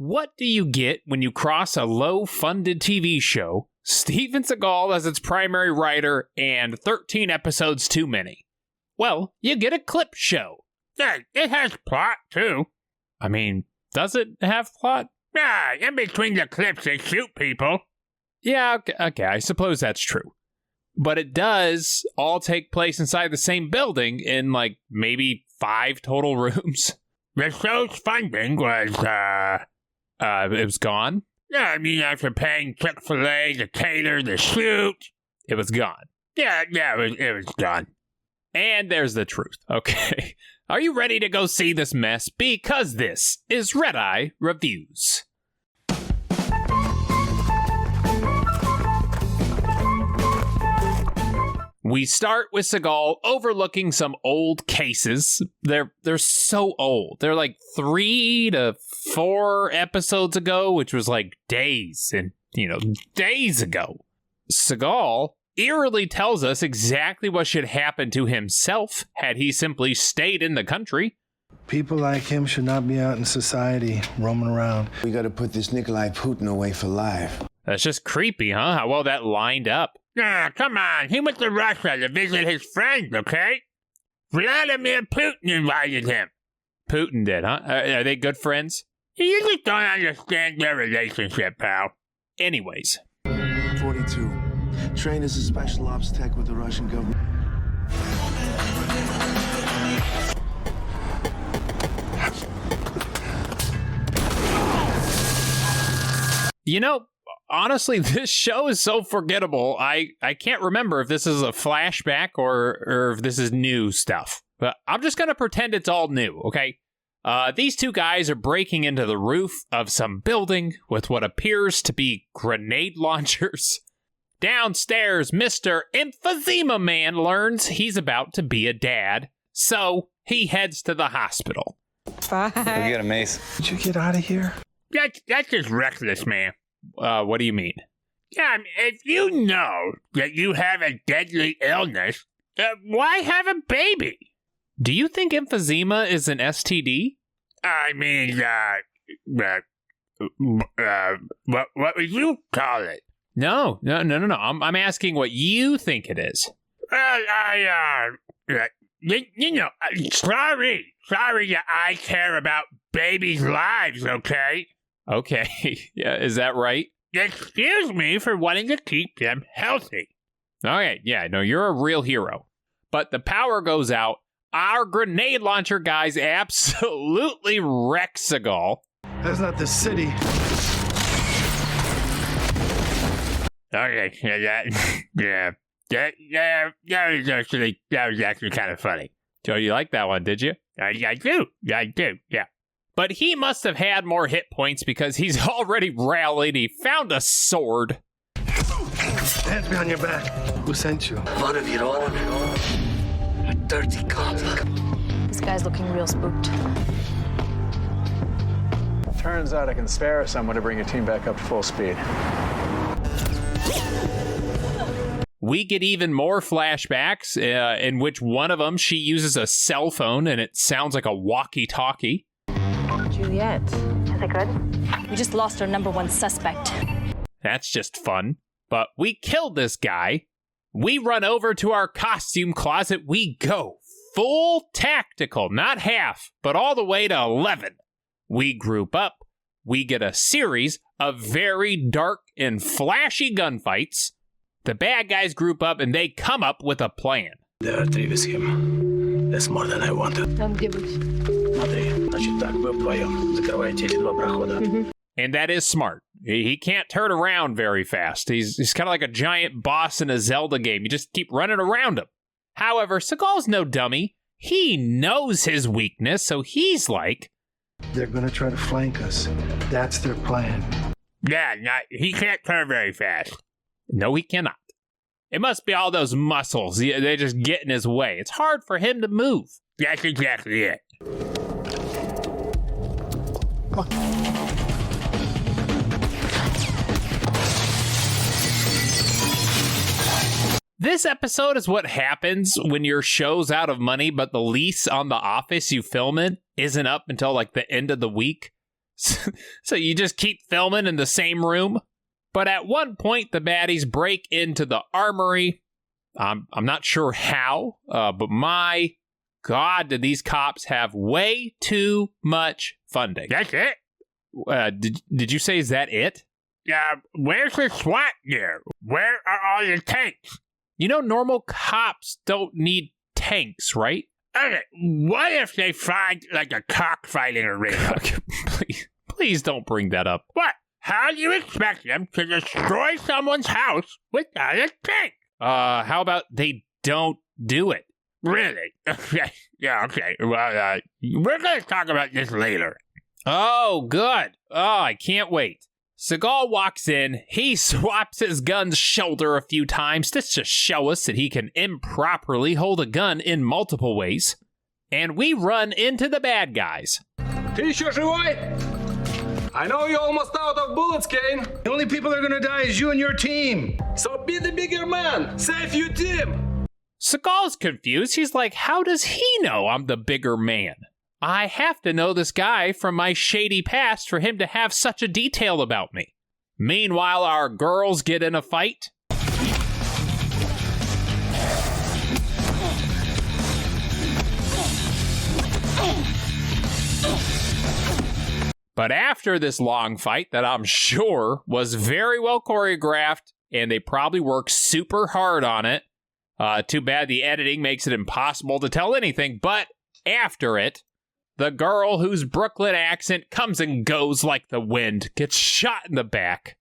What do you get when you cross a low-funded TV show, Steven Seagal as its primary writer, and 13 episodes too many? Well, you get a clip show. Yeah, it has plot, too. I mean, does it have plot? Yeah, in between the clips they shoot people. Yeah, okay, I suppose that's true. But it does all take place inside the same building in, like, maybe 5 total rooms. The show's funding was, it was gone? Yeah, I mean, after paying Chick-fil-A, the cater, the shoot. It was gone. Yeah, it was gone. And there's the truth. Okay. Are you ready to go see this mess? Because this is Redeye Reviews. We start with Seagal overlooking some old cases. They're so old. They're like 3 to 4 episodes ago, which was like days ago. Seagal eerily tells us exactly what should happen to himself had he simply stayed in the country. People like him should not be out in society, roaming around. We gotta put this Nikolai Putin away for life. That's just creepy, huh? How well that lined up. Nah, come on. He went to Russia to visit his friends, okay? Vladimir Putin invited him. Putin did, huh? Are they good friends? You just don't understand their relationship, pal. Anyways. 42. Trained as a special ops tech with the Russian government. You know, honestly, this show is so forgettable. I can't remember if this is a flashback or if this is new stuff. But I'm just going to pretend it's all new, okay? These two guys are breaking into the roof of some building with what appears to be grenade launchers. Downstairs, Mr. Emphysema Man learns he's about to be a dad, so he heads to the hospital. Bye. Go get a mace. Did you get out of here? That's just reckless, man. What do you mean? Yeah, I mean, if you know that you have a deadly illness, why have a baby? Do you think emphysema is an STD? I mean, what would you call it? No. I'm asking what you think it is. Sorry that I care about babies' lives, okay? Okay, yeah, is that right? Excuse me for wanting to keep them healthy. Okay, yeah, no, you're a real hero. But the power goes out. Our grenade launcher guys absolutely wreck Seagal. That's not the city. Okay, that was actually kind of funny. So you like that one, did you? I do, yeah. But he must have had more hit points because he's already rallied. He found a sword. Hands behind your back. Who sent you? One of your own. A dirty cop. This guy's looking real spooked. Turns out I can spare someone to bring your team back up to full speed. We get even more flashbacks in which one of them, she uses a cell phone and it sounds like a walkie-talkie. Juliet. Is it good? We just lost our #1 suspect. That's just fun. But we killed this guy. We run over to our costume closet. We go full tactical, not half, but all the way to 11. We group up. We get a series of very dark and flashy gunfights. The bad guys group up and they come up with a plan. There are 3 with him. That's more than I wanted. And that is smart. He can't turn around very fast. He's kind of like a giant boss in a Zelda game. You just keep running around him. However, Seagal's no dummy. He knows his weakness, so he's like, They're going to try to flank us. That's their plan. Yeah, he can't turn very fast. No, he cannot. It must be all those muscles. They just get in his way. It's hard for him to move. That's exactly it. This episode is what happens when your show's out of money, but the lease on the office you film in isn't up until like the end of the week. So you just keep filming in the same room? But at one point, the baddies break into the armory. I'm not sure how, but my God, did these cops have way too much funding. That's it? Did you say, is that it? Where's the SWAT gear? Where are all the tanks? You know, normal cops don't need tanks, right? Okay, what if they find, like, a cockfighting arena? Please don't bring that up. What? How do you expect them to destroy someone's house without a tank? How about they don't do it? Really? Okay. Yeah, okay. Well, we're going to talk about this later. Oh, good. Oh, I can't wait. Seagal walks in. He swaps his gun's shoulder a few times just to show us that he can improperly hold a gun in multiple ways. And we run into the bad guys. Ты еще живой? I know you're almost out of bullets, Kane. The only people that are gonna die is you and your team. So be the bigger man. Save your team. Seagal's confused. He's like, how does he know I'm the bigger man? I have to know this guy from my shady past for him to have such a detail about me. Meanwhile, our girls get in a fight. But after this long fight that I'm sure was very well choreographed, and they probably worked super hard on it, too bad the editing makes it impossible to tell anything, but after it, the girl whose Brooklyn accent comes and goes like the wind gets shot in the back.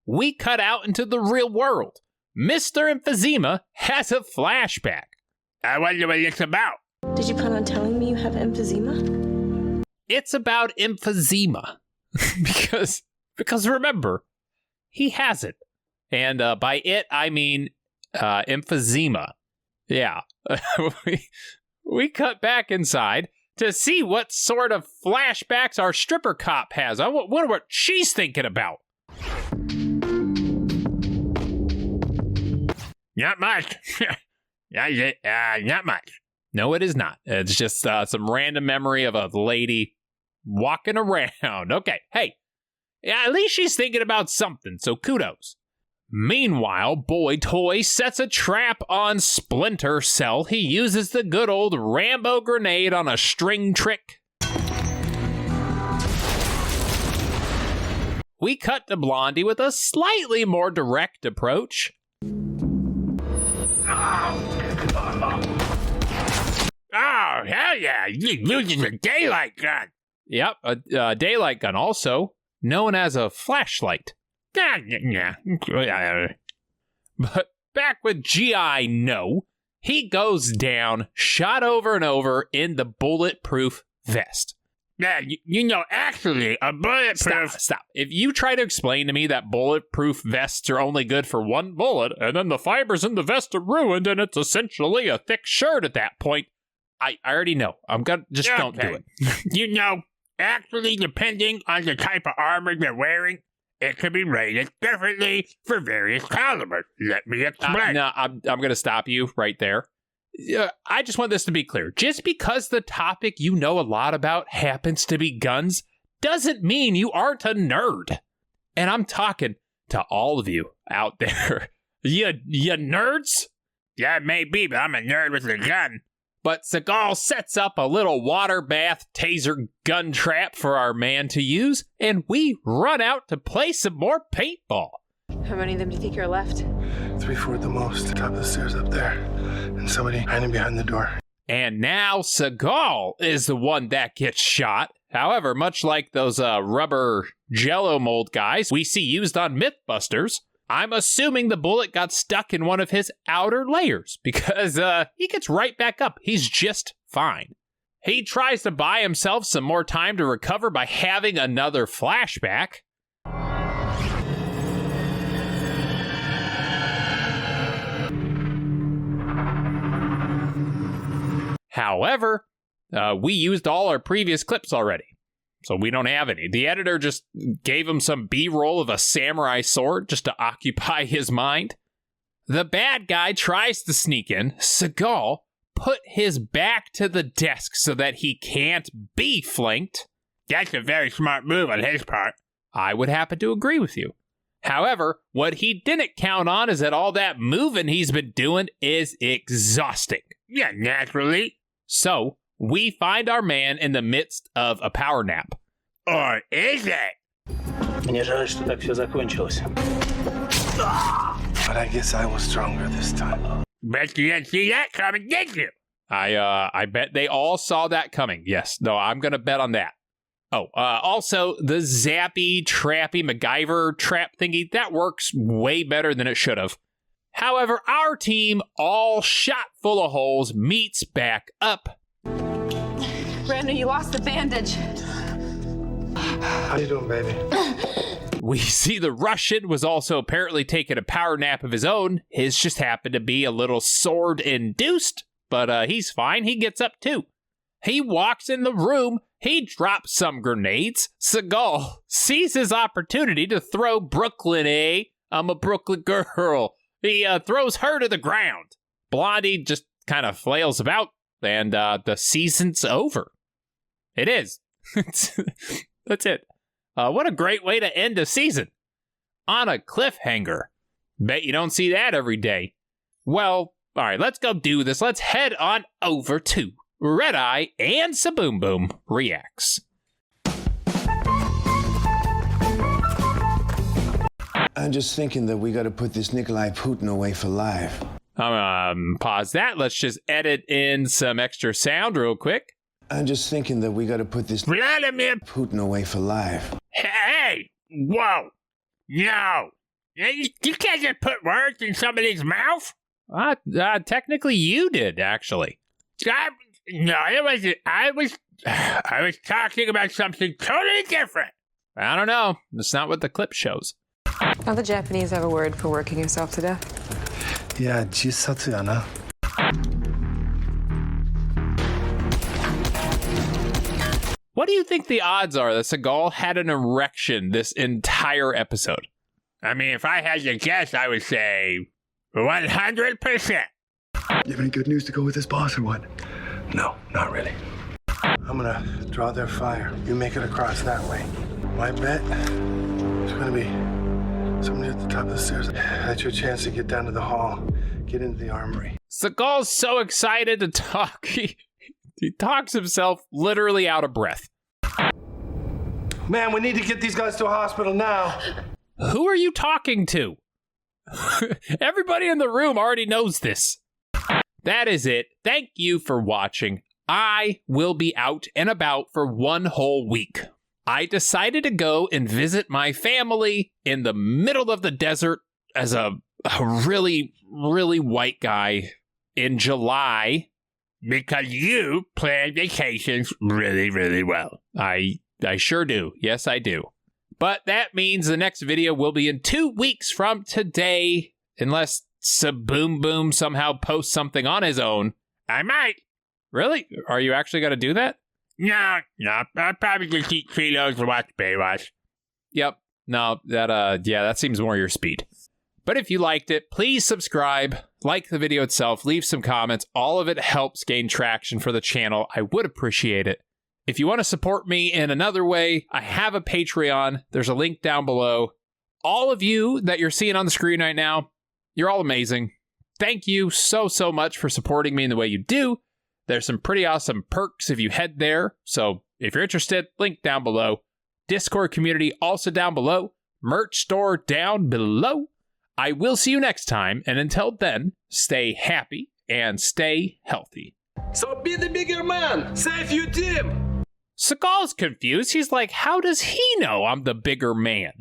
We cut out into the real world. Mr. Emphysema has a flashback. I wonder what it's about. Did you plan on telling me you have emphysema? It's about emphysema. because remember, he has it. And by it, I mean emphysema. Yeah. we cut back inside to see what sort of flashbacks our stripper cop has. I wonder what she's thinking about. Not much. Not much. No, it is not. It's just some random memory of a lady walking around. Okay, hey, yeah, at least she's thinking about something, so kudos. Meanwhile, Boy Toy sets a trap on Splinter Cell. He uses the good old Rambo grenade on a string trick. We cut to Blondie with a slightly more direct approach. Oh, hell yeah, you're using a daylight gun. Yep, a daylight gun, also known as a flashlight. Yeah. But back with G.I. No, he goes down, shot over and over in the bulletproof vest. Yeah, you know, actually, a bulletproof... Stop. If you try to explain to me that bulletproof vests are only good for one bullet, and then the fibers in the vest are ruined, and it's essentially a thick shirt at that point, I already know. I'm gonna just don't do it. You know, actually, depending on the type of armor they're wearing, it could be rated differently for various calibers. Let me explain. No, I'm going to stop you right there. I just want this to be clear. Just because the topic you know a lot about happens to be guns, doesn't mean you aren't a nerd. And I'm talking to all of you out there. You nerds? Yeah, maybe, but I'm a nerd with a gun. But Seagal sets up a little water bath taser gun trap for our man to use, and we run out to play some more paintball. How many of them do you think are left? 3-4 at the most. Top of the stairs up there. And somebody hiding behind the door. And now Seagal is the one that gets shot. However, much like those rubber jello mold guys we see used on Mythbusters, I'm assuming the bullet got stuck in one of his outer layers because he gets right back up. He's just fine. He tries to buy himself some more time to recover by having another flashback. However, we used all our previous clips already, so we don't have any. The editor just gave him some B-roll of a samurai sword just to occupy his mind. The bad guy tries to sneak in. Seagal put his back to the desk so that he can't be flanked. That's a very smart move on his part. I would happen to agree with you. However, what he didn't count on is that all that moving he's been doing is exhausting. Yeah, naturally. So, we find our man in the midst of a power nap. Or is it? Мне жаль, что так все закончилось. But I guess I was stronger this time. Bet you didn't see that coming, did you? I bet they all saw that coming. Yes. No, I'm going to bet on that. Oh, also, the zappy, trappy MacGyver trap thingy, that works way better than it should have. However, our team, all shot full of holes, meets back up. Brandon, you lost the bandage. How you doing, baby? We see the Russian was also apparently taking a power nap of his own. His just happened to be a little sword-induced, but he's fine. He gets up too. He walks in the room. He drops some grenades. Seagal sees his opportunity to throw Brooklyn, I'm a Brooklyn girl. He throws her to the ground. Blondie just kind of flails about, and the season's over. It is. That's it. What a great way to end a season. On a cliffhanger. Bet you don't see that every day. Well, all right, let's go do this. Let's head on over to Redeye and Saboomboom Reacts. I'm just thinking that we gotta put this Nikolai Putin away for life. Pause that. Let's just edit in some extra sound real quick. I'm just thinking that we gotta put this Vladimir Putin away for life. Hey! Whoa! No! You can't just put words in somebody's mouth? Technically you did, actually. No, it wasn't. I was talking about something totally different. I don't know. That's not what the clip shows. Don't the Japanese have a word for working yourself to death? Yeah, jisatsu-yana. What do you think the odds are that Seagal had an erection this entire episode? I mean, if I had to guess, I would say 100%. You have any good news to go with this, boss, or what? No, not really. I'm gonna draw their fire. You make it across that way. My bet is gonna be somebody at the top of the stairs. That's your chance to get down to the hall, get into the armory. Seagal's so excited to talk. He talks himself literally out of breath. Man, we need to get these guys to a hospital now. Who are you talking to? Everybody in the room already knows this. That is it. Thank you for watching. I will be out and about for one whole week. I decided to go and visit my family in the middle of the desert as a really, really white guy in July. Because you plan vacations really, really well. I sure do. Yes, I do. But that means the next video will be in 2 weeks from today, unless Saboomboom somehow posts something on his own. I might. Really? Are you actually going to do that? No. I'll probably just eat Cheetos and watch Baywatch. Yep. No, that seems more your speed. But if you liked it, please subscribe, like the video itself, leave some comments. All of it helps gain traction for the channel. I would appreciate it. If you want to support me in another way, I have a Patreon. There's a link down below. All of you that you're seeing on the screen right now, you're all amazing. Thank you so much for supporting me in the way you do. There's some pretty awesome perks if you head there. So if you're interested, link down below. Discord community also down below. Merch store down below. I will see you next time, and until then, stay happy and stay healthy. So be the bigger man. Save your team. Seagal's confused. He's like, how does he know I'm the bigger man?